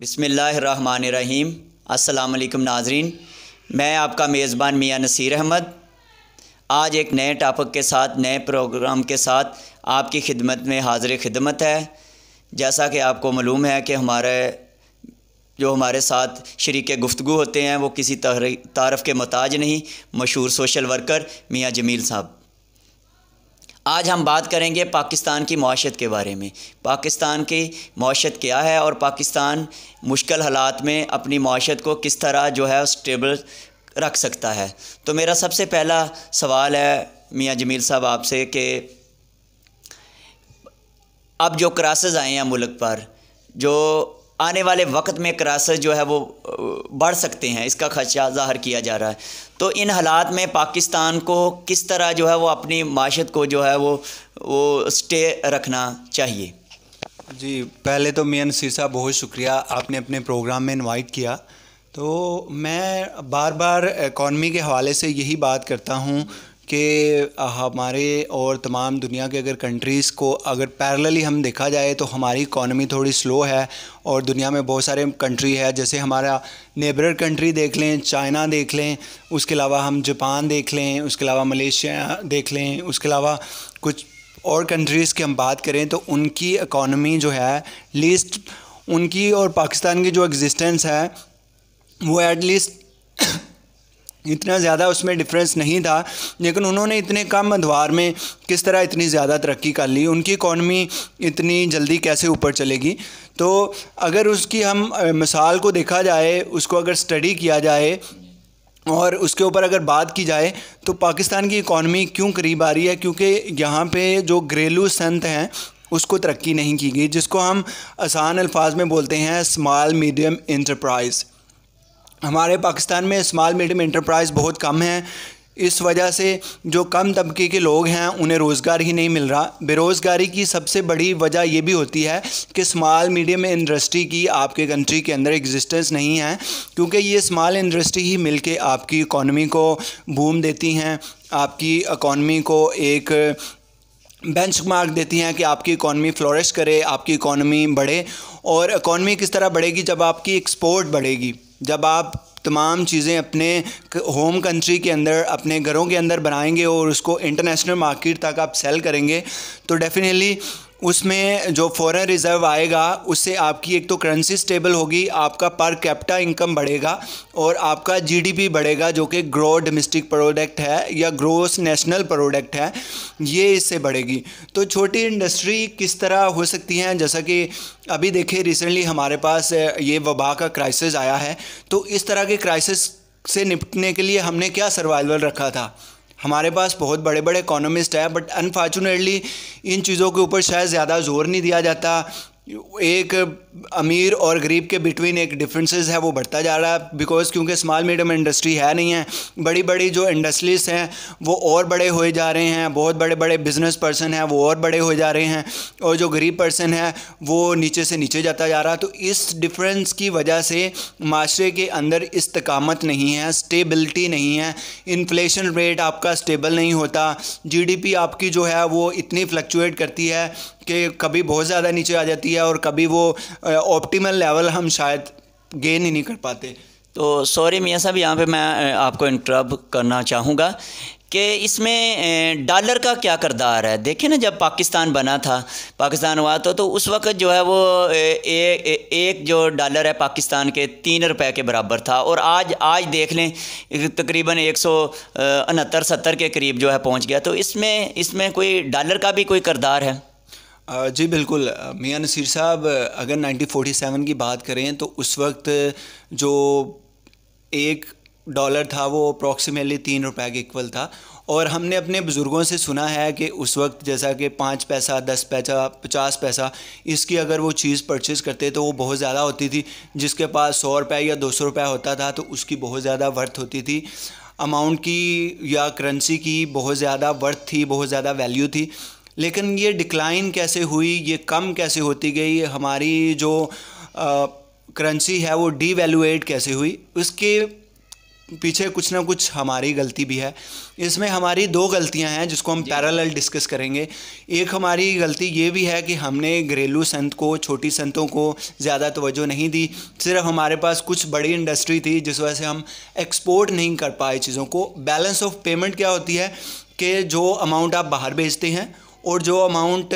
बिस्मिल्लाहिर्रहमानिर्रहीम। अस्सलाम वालेकुम नाज़रीन, मैं आपका मेज़बान मियां नसीर अहमद आज एक नए टॉपिक के साथ, नए प्रोग्राम के साथ आपकी खिदमत में हाज़िर खिदमत है। जैसा कि आपको मालूम है कि हमारे साथ शरीके गुफ्तगू होते हैं वो किसी तारफ़ के मोहताज नहीं, मशहूर सोशल वर्कर मियां जमील साहब। आज हम बात करेंगे पाकिस्तान की मआशत के बारे में। पाकिस्तान की मआशत क्या है और पाकिस्तान मुश्किल हालात में अपनी मआशत को किस तरह जो है स्टेबल रख सकता है। तो मेरा सबसे पहला सवाल है मियां जमील साहब आपसे कि अब जो क्राइसिस आए हैं मुल्क पर, जो आने वाले वक्त में क्राइसिस जो है वो बढ़ सकते हैं, इसका खदशा ज़ाहिर किया जा रहा है। तो इन हालात में पाकिस्तान को किस तरह जो है वो अपनी माशत को जो है वो स्टे रखना चाहिए? जी, पहले तो मियां नसीर साहब बहुत शुक्रिया, आपने अपने प्रोग्राम में इनवाइट किया। तो मैं बार बार इकॉनमी के हवाले से यही बात करता हूँ कि हमारे और तमाम दुनिया के अगर कंट्रीज़ को अगर पैरेलली हम देखा जाए तो हमारी इकॉनमी थोड़ी स्लो है और दुनिया में बहुत सारे कंट्री है, जैसे हमारा नेबर कंट्री देख लें, चाइना देख लें, उसके अलावा हम जापान देख लें, उसके अलावा मलेशिया देख लें, उसके अलावा कुछ और कंट्रीज़ की हम बात करें तो उनकी इकॉनमी जो है लीस्ट उनकी और पाकिस्तान की जो एग्जिस्टेंस है वो एटलीस्ट इतना ज़्यादा उसमें डिफरेंस नहीं था, लेकिन उन्होंने इतने कम अदवार में किस तरह इतनी ज़्यादा तरक्की कर ली, उनकी इकॉनमी इतनी जल्दी कैसे ऊपर चलेगी। तो अगर उसकी हम मिसाल को देखा जाए, उसको अगर स्टडी किया जाए और उसके ऊपर अगर बात की जाए तो पाकिस्तान की इकॉनमी क्यों करीब आ रही है, क्योंकि यहाँ पे जो घरेलू संत हैं उसको तरक्की नहीं की गई, जिसको हम आसान अल्फाज में बोलते हैं स्मॉल मीडियम इंटरप्राइज़। हमारे पाकिस्तान में स्मॉल मीडियम इंटरप्राइज़ बहुत कम है। इस वजह से जो कम तबके के लोग हैं उन्हें रोज़गार ही नहीं मिल रहा। बेरोज़गारी की सबसे बड़ी वजह ये भी होती है कि स्मॉल मीडियम इंडस्ट्री की आपके कंट्री के अंदर एग्जिस्टेंस नहीं है, क्योंकि ये स्मॉल इंडस्ट्री ही मिलके आपकी इकॉनमी को बूम देती हैं, आपकी इकॉनमी को एक बेंचमार्क देती हैं कि आपकी इकॉनमी फ्लोरिश करे, आपकी इकॉनमी बढ़े। और इकॉनमी किस तरह बढ़ेगी? जब आपकी एक्सपोर्ट बढ़ेगी, जब आप तमाम चीज़ें अपने होम कंट्री के अंदर, अपने घरों के अंदर बनाएंगे और उसको इंटरनेशनल मार्केट तक आप सेल करेंगे, तो डेफिनेटली उसमें जो फॉरेन रिज़र्व आएगा उससे आपकी एक तो करेंसी स्टेबल होगी, आपका पर कैपिटा इनकम बढ़ेगा और आपका जीडीपी बढ़ेगा, जो कि ग्रोथ डोमेस्टिक प्रोडक्ट है या ग्रोस नेशनल प्रोडक्ट है, ये इससे बढ़ेगी। तो छोटी इंडस्ट्री किस तरह हो सकती हैं? जैसा कि अभी देखिए रिसेंटली हमारे पास ये वबा का क्राइसिस आया है, तो इस तरह के क्राइसिस से निपटने के लिए हमने क्या सर्वाइवल रखा था? हमारे पास बहुत बड़े बड़े इकोनॉमिस्ट हैं, बट अनफॉर्चुनेटली इन चीज़ों के ऊपर शायद ज़्यादा जोर नहीं दिया जाता। एक अमीर और गरीब के बिटवीन एक डिफरेंसेस है वो बढ़ता जा रहा है, बिकॉज़ क्योंकि स्मॉल मीडियम इंडस्ट्री है नहीं है। बड़ी बड़ी जो इंडस्ट्रीज हैं वो और बड़े हुए जा रहे हैं, बहुत बड़े बड़े बिजनेस पर्सन हैं वो और बड़े हो जा रहे हैं, और जो गरीब पर्सन है वो नीचे से नीचे जाता जा रहा है। तो इस डिफरेंस की वजह से माशरे के अंदर इस्तिकामत नहीं है, स्टेबिलिटी नहीं है, इन्फ्लेशन रेट आपका स्टेबल नहीं होता, जीडीपी आपकी जो है वो इतनी फ्लक्चुएट करती है कि कभी बहुत ज़्यादा नीचे आ जाती है और कभी वो ऑप्टिमल लेवल हम शायद गेन ही नहीं कर पाते। तो सॉरी मियां साहब, यहाँ पे मैं आपको इंटरप्ट करना चाहूँगा कि इसमें डॉलर का क्या किरदार है। देखें ना, जब पाकिस्तान बना था, पाकिस्तान हुआ तो उस वक्त जो है वो एक जो डॉलर है पाकिस्तान के 3 रुपए के बराबर था, और आज देख लें तकरीबन 169-70 के करीब जो है पहुंच गया। तो इसमें कोई डॉलर का भी कोई किरदार है? जी बिल्कुल मियां नसीर साहब, अगर 1947 की बात करें तो उस वक्त जो $1 था वो अप्रॉक्सीमेटली 3 रुपए के इक्वल था, और हमने अपने बुज़ुर्गों से सुना है कि उस वक्त जैसा कि 5 पैसा, 10 पैसा, 50 पैसा इसकी अगर वो चीज़ परचेज़ करते तो वो बहुत ज़्यादा होती थी। जिसके पास 100 रुपये या 200 रुपये होता था तो उसकी बहुत ज़्यादा वर्थ होती थी, अमाउंट की या करेंसी की बहुत ज़्यादा वर्थ थी, बहुत ज़्यादा वैल्यू थी। लेकिन ये डिक्लाइन कैसे हुई, ये कम कैसे होती गई, हमारी जो करेंसी है वो डीवैल्यूएट कैसे हुई, उसके पीछे कुछ ना कुछ हमारी गलती भी है। इसमें हमारी दो गलतियां हैं जिसको हम पैरेलल डिस्कस करेंगे। एक हमारी गलती ये भी है कि हमने घरेलू संत को, छोटी संतों को ज़्यादा तवज्जो नहीं दी। सिर्फ हमारे पास कुछ बड़ी इंडस्ट्री थी जिस वजह से हम एक्सपोर्ट नहीं कर पाए चीज़ों को। बैलेंस ऑफ पेमेंट क्या होती है कि जो अमाउंट आप बाहर भेजते हैं और जो अमाउंट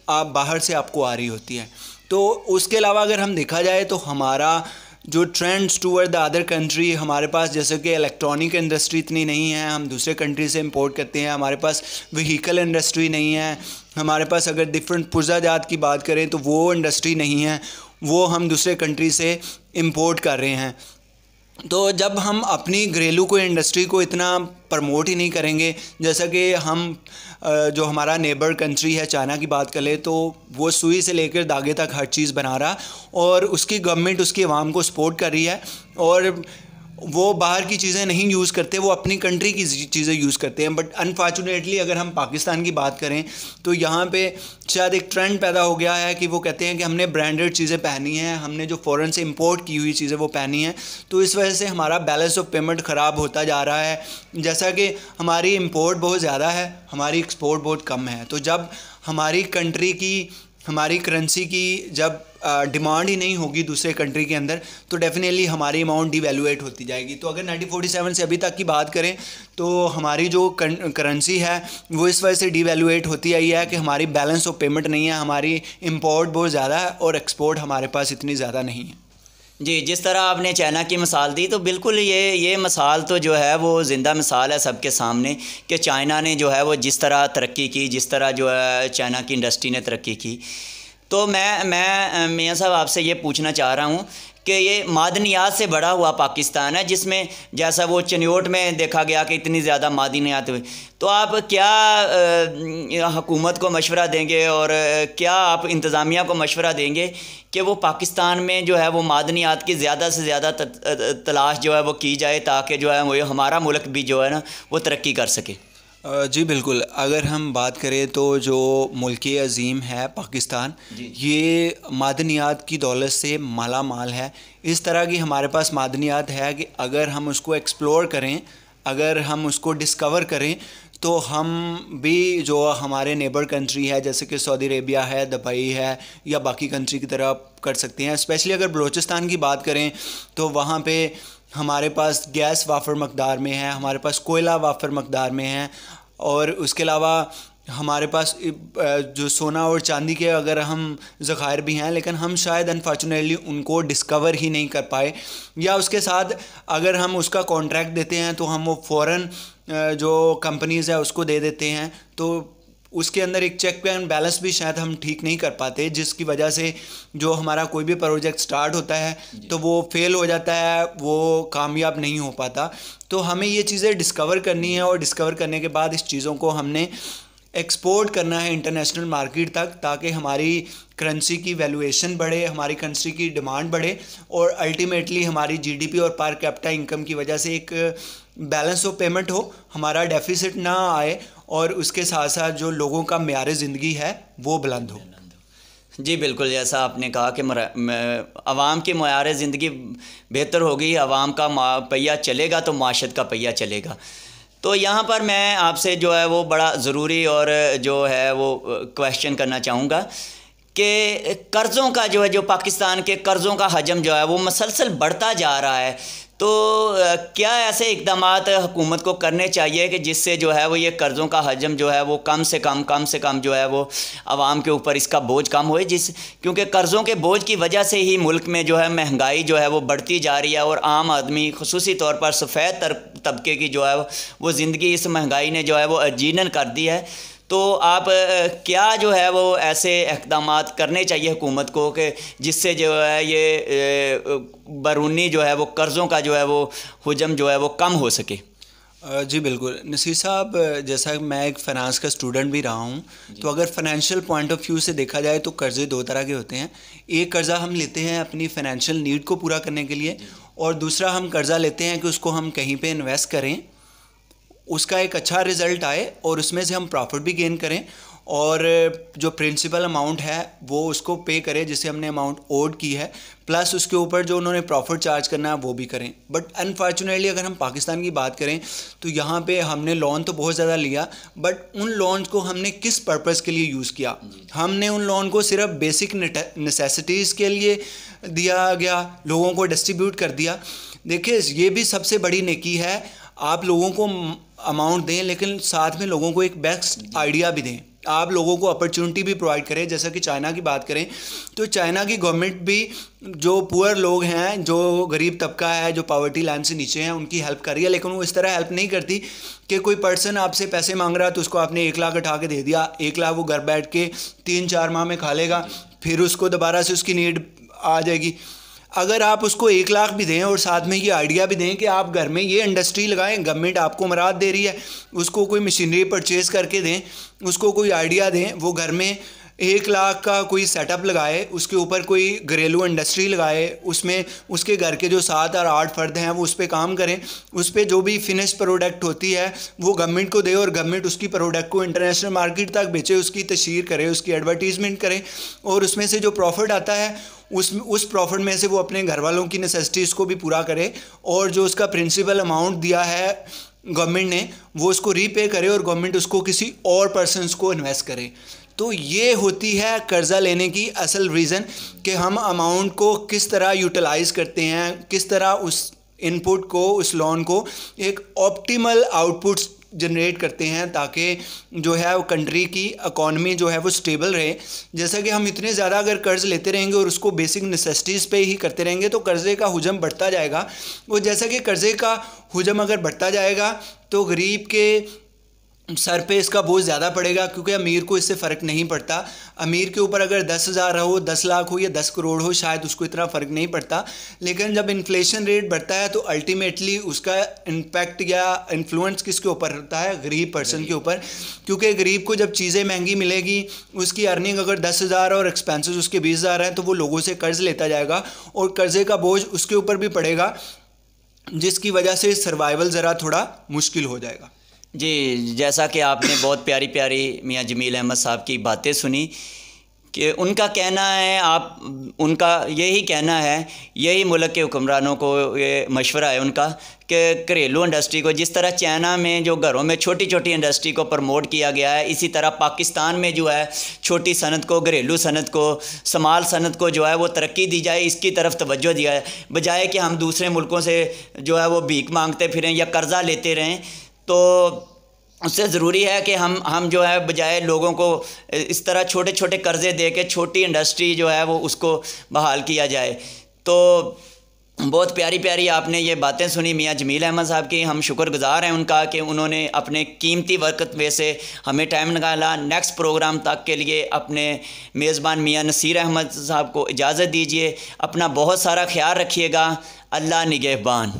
आप बाहर से आपको आ रही होती है। तो उसके अलावा अगर हम देखा जाए तो हमारा जो trends toward the other country, हमारे पास जैसे कि इलेक्ट्रॉनिक इंडस्ट्री इतनी नहीं है, हम दूसरे कंट्री से इंपोर्ट करते हैं। हमारे पास व्हीकल इंडस्ट्री नहीं है, हमारे पास अगर डिफरेंट पुर्जा जात की बात करें तो वो इंडस्ट्री नहीं है, वो हम दूसरे कंट्री से इंपोर्ट कर रहे हैं। तो जब हम अपनी घरेलू को इंडस्ट्री को इतना प्रमोट ही नहीं करेंगे, जैसा कि हम जो हमारा नेबर कंट्री है चाइना की बात करें तो वो सुई से लेकर धागे तक हर चीज़ बना रहा और उसकी गवर्नमेंट उसकी आवाम को सपोर्ट कर रही है और वो बाहर की चीज़ें नहीं यूज़ करते, वो अपनी कंट्री की चीज़ें यूज़ करते हैं। बट अनफॉर्चुनेटली अगर हम पाकिस्तान की बात करें तो यहाँ पे शायद एक ट्रेंड पैदा हो गया है कि वो कहते हैं कि हमने ब्रांडेड चीज़ें पहनी हैं, हमने जो फ़ॉरेन से इंपोर्ट की हुई चीज़ें वो पहनी हैं। तो इस वजह से हमारा बैलेंस ऑफ पेमेंट ख़राब होता जा रहा है। जैसा कि हमारी इंपोर्ट बहुत ज़्यादा है, हमारी एक्सपोर्ट बहुत कम है। तो जब हमारी कंट्री की, हमारी करेंसी की जब डिमांड ही नहीं होगी दूसरे कंट्री के अंदर तो डेफिनेटली हमारी अमाउंट डिवैल्यूएट होती जाएगी। तो अगर 1947 से अभी तक की बात करें तो हमारी जो करेंसी है वो इस वजह से डिवैल्यूएट होती आई है कि हमारी बैलेंस ऑफ पेमेंट नहीं है, हमारी इंपोर्ट बहुत ज़्यादा है और एक्सपोर्ट हमारे पास इतनी ज़्यादा नहीं है। जी, जिस तरह आपने चाइना की मिसाल दी तो बिल्कुल ये मिसाल तो जो है वो ज़िंदा मिसाल है सबके सामने कि चाइना ने जो है वो जिस तरह तरक्की की, जिस तरह जो है चाइना की इंडस्ट्री ने तरक्की की। तो मैं मियां साहब आपसे ये पूछना चाह रहा हूँ कि ये मादनियात से बड़ा हुआ पाकिस्तान है जिसमें जैसा वो चिन्योट में देखा गया कि इतनी ज़्यादा मादनियात हुई, तो आप क्या हुकूमत को मशवरा देंगे और क्या आप इंतज़ामिया को मशवरा देंगे कि वो पाकिस्तान में जो है वो मादनियात की ज़्यादा से ज़्यादा तलाश जो है वो की जाए ताकि जो है वो हमारा मुल्क भी जो है ना वो तरक्की कर सके? जी बिल्कुल, अगर हम बात करें तो जो मुल्क अज़ीम है पाकिस्तान, ये मादनियात की दौलत से माला माल है। इस तरह की हमारे पास मादनियात है कि अगर हम उसको एक्सप्लोर करें, अगर हम उसको डिस्कवर करें तो हम भी जो हमारे नेबर कंट्री है जैसे कि सऊदी अरेबिया है, दुबई है या बाकी कंट्री की तरह कर सकते हैं। स्पेशली अगर बलूचिस्तान की बात करें तो वहाँ पे हमारे पास गैस वाफर मकदार में है, हमारे पास कोयला वाफर मकदार में है और उसके अलावा हमारे पास जो सोना और चांदी के अगर हम ज़खायर भी हैं, लेकिन हम शायद अनफॉर्चुनेटली उनको डिस्कवर ही नहीं कर पाए, या उसके साथ अगर हम उसका कॉन्ट्रैक्ट देते हैं तो हम वो फ़ौरन जो कंपनीज़ है उसको दे देते हैं। तो उसके अंदर एक चेक एंड बैलेंस भी शायद हम ठीक नहीं कर पाते, जिसकी वजह से जो हमारा कोई भी प्रोजेक्ट स्टार्ट होता है तो वो फेल हो जाता है, वो कामयाब नहीं हो पाता। तो हमें ये चीज़ें डिस्कवर करनी है और डिस्कवर करने के बाद इस चीज़ों को हमने एक्सपोर्ट करना है इंटरनेशनल मार्केट तक, ताकि हमारी करेंसी की वैल्यूएशन बढ़े, हमारी करेंसी की डिमांड बढ़े और अल्टीमेटली हमारी जीडीपी और पर कैपिटा इनकम की वजह से एक बैलेंस ऑफ पेमेंट हो, हमारा डेफिसिट ना आए और उसके साथ साथ जो लोगों का मेयार ज़िंदगी है वो बुलंद हो। जी बिल्कुल, जैसा आपने कहा कि आवाम की मेयार ज़िंदगी बेहतर होगी, आवाम का पहिया चलेगा तो माशत का पहिया चलेगा। तो यहाँ पर मैं आपसे जो है वो बड़ा ज़रूरी और जो है वो क्वेश्चन करना चाहूँगा कि कर्ज़ों का जो है, जो पाकिस्तान के कर्ज़ों का हजम जो है वो मसलसल बढ़ता जा रहा है। तो क्या ऐसे इक़दामात हुकूमत को करने चाहिए कि जिससे जो है वो ये कर्ज़ों का हजम जो है वो कम से कम जो है वो आवाम के ऊपर इसका बोझ कम होए, क्योंकि कर्ज़ों के बोझ की वजह से ही मुल्क में जो है महंगाई जो है वो बढ़ती जा रही है और आम आदमी ख़ुसूसी तौर पर सफ़ेद तबके की जो है वो ज़िंदगी इस महंगाई ने जो है वो अजीनन कर दी है। तो आप क्या जो है वो ऐसे इक़दामात करने चाहिए हुकूमत को कि जिससे जो है ये बैरूनी जो है वो कर्ज़ों का जो है वो हुजम जो है वो कम हो सके? जी बिल्कुल नसीर साहब, जैसा मैं एक फ़ाइनेंस का स्टूडेंट भी रहा हूँ, तो अगर फ़ाइनेंशियल पॉइंट ऑफ व्यू से देखा जाए तो कर्ज़े दो तरह के होते हैं। एक कर्ज़ा हम लेते हैं अपनी फ़ाइनेंशियल नीड को पूरा करने के लिए, और दूसरा हम कर्ज़ा लेते हैं कि उसको हम कहीं पे इन्वेस्ट करें, उसका एक अच्छा रिज़ल्ट आए और उसमें से हम प्रॉफिट भी गेन करें और जो प्रिंसिपल अमाउंट है वो उसको पे करे जिसे हमने अमाउंट ओड की है, प्लस उसके ऊपर जो उन्होंने प्रॉफिट चार्ज करना है वो भी करें। बट अनफॉर्चुनेटली अगर हम पाकिस्तान की बात करें तो यहाँ पे हमने लोन तो बहुत ज़्यादा लिया, बट उन लोन्स को हमने किस पर्पज़ के लिए यूज़ किया? हमने उन लोन को सिर्फ बेसिक नेसेसिटीज़ के लिए दिया गया, लोगों को डिस्ट्रीब्यूट कर दिया। देखिए ये भी सबसे बड़ी नेकी है, आप लोगों को अमाउंट दें लेकिन साथ में लोगों को एक बेस्ट आइडिया भी दें, आप लोगों को अपॉर्चुनिटी भी प्रोवाइड करें। जैसा कि चाइना की बात करें तो चाइना की गवर्नमेंट भी जो पुअर लोग हैं, जो गरीब तबका है, जो पॉवर्टी लाइन से नीचे हैं, उनकी हेल्प कर रही है, लेकिन वो इस तरह हेल्प नहीं करती कि कोई पर्सन आपसे पैसे मांग रहा है तो उसको आपने 1 लाख उठा के दे दिया, 1 लाख वो घर बैठ के 3-4 माह में खा लेगा, फिर उसको दोबारा से उसकी नीड आ जाएगी। अगर आप उसको 1 लाख भी दें और साथ में ये आइडिया भी दें कि आप घर में ये इंडस्ट्री लगाएं, गवर्नमेंट आपको मराद दे रही है, उसको कोई मशीनरी परचेज़ करके दें, उसको कोई आइडिया दें, वो घर में 1 लाख का कोई सेटअप लगाए, उसके ऊपर कोई घरेलू इंडस्ट्री लगाए, उसमें उसके घर के जो 7 और 8 फर्द हैं वो उस पर काम करें, उस पर जो भी फिनिश प्रोडक्ट होती है वो गवर्नमेंट को दे और गवर्नमेंट उसकी प्रोडक्ट को इंटरनेशनल मार्केट तक बेचे, उसकी तशहीर करे, उसकी एडवर्टीज़मेंट करे, और उसमें से जो प्रॉफिट आता है उस प्रॉफिट में से वो अपने घर वालों की नेसेसिटीज़ को भी पूरा करे, और जो उसका प्रिंसिपल अमाउंट दिया है गवर्नमेंट ने वो उसको रीपे करे और गवर्नमेंट उसको किसी और पर्सनस को इन्वेस्ट करे। तो ये होती है कर्ज़ा लेने की असल रीज़न कि हम अमाउंट को किस तरह यूटिलाइज़ करते हैं, किस तरह उस इनपुट को, उस लोन को एक ऑप्टिमल आउटपुट जनरेट करते हैं ताकि जो है वो कंट्री की इकॉनमी जो है वो स्टेबल रहे। जैसा कि हम इतने ज़्यादा अगर कर्ज़ लेते रहेंगे और उसको बेसिक नेसेसिटीज़ पे ही करते रहेंगे तो कर्ज़े का हुजम बढ़ता जाएगा, और जैसा कि कर्ज़े का हुजम अगर बढ़ता जाएगा तो गरीब के सर पे इसका बोझ ज़्यादा पड़ेगा, क्योंकि अमीर को इससे फ़र्क नहीं पड़ता। अमीर के ऊपर अगर 10,000 हो, 10 लाख हो या 10 करोड़ हो, शायद उसको इतना फ़र्क नहीं पड़ता, लेकिन जब इन्फ्लेशन रेट बढ़ता है तो अल्टीमेटली उसका इम्पैक्ट या इन्फ्लुएंस किसके ऊपर होता है? गरीब पर्सन के ऊपर, क्योंकि गरीब को जब चीज़ें महंगी मिलेगी, उसकी अर्निंग अगर 10,000 और एक्सपेंसेस उसके 20,000 हैं तो वो लोगों से कर्ज़ लेता जाएगा और कर्ज़े का बोझ उसके ऊपर भी पड़ेगा, जिसकी वजह से सर्वाइवल ज़रा थोड़ा मुश्किल हो जाएगा। जी, जैसा कि आपने बहुत प्यारी प्यारी मियाँ जमील अहमद साहब की बातें सुनी कि उनका कहना है, उनका यही कहना है, यही मुल्क के हुक्मरानों को ये मशवरा है उनका कि घरेलू इंडस्ट्री को जिस तरह चाइना में जो घरों में छोटी छोटी इंडस्ट्री को प्रमोट किया गया है, इसी तरह पाकिस्तान में जो है छोटी सनत को, घरेलू सनत को, समाल सनत को जो है वो तरक्की दी जाए, इसकी तरफ तवज्जो दिया है, बजाय कि हम दूसरे मुल्कों से जो है वो भीख मांगते फिरें या कर्ज़ा लेते रहें। तो उससे ज़रूरी है कि हम जो है बजाय लोगों को इस तरह छोटे छोटे कर्ज़े दे के छोटी इंडस्ट्री जो है वो उसको बहाल किया जाए। तो बहुत प्यारी प्यारी आपने ये बातें सुनी मियाँ जमील अहमद साहब की, हम शुक्रगुज़ार हैं उनका कि उन्होंने अपने कीमती वक्त में से हमें टाइम निकाला। नेक्स्ट प्रोग्राम तक के लिए अपने मेज़बान मियाँ नसीर अहमद साहब को इजाज़त दीजिए। अपना बहुत सारा ख्याल रखिएगा। अल्लाह निगहबान।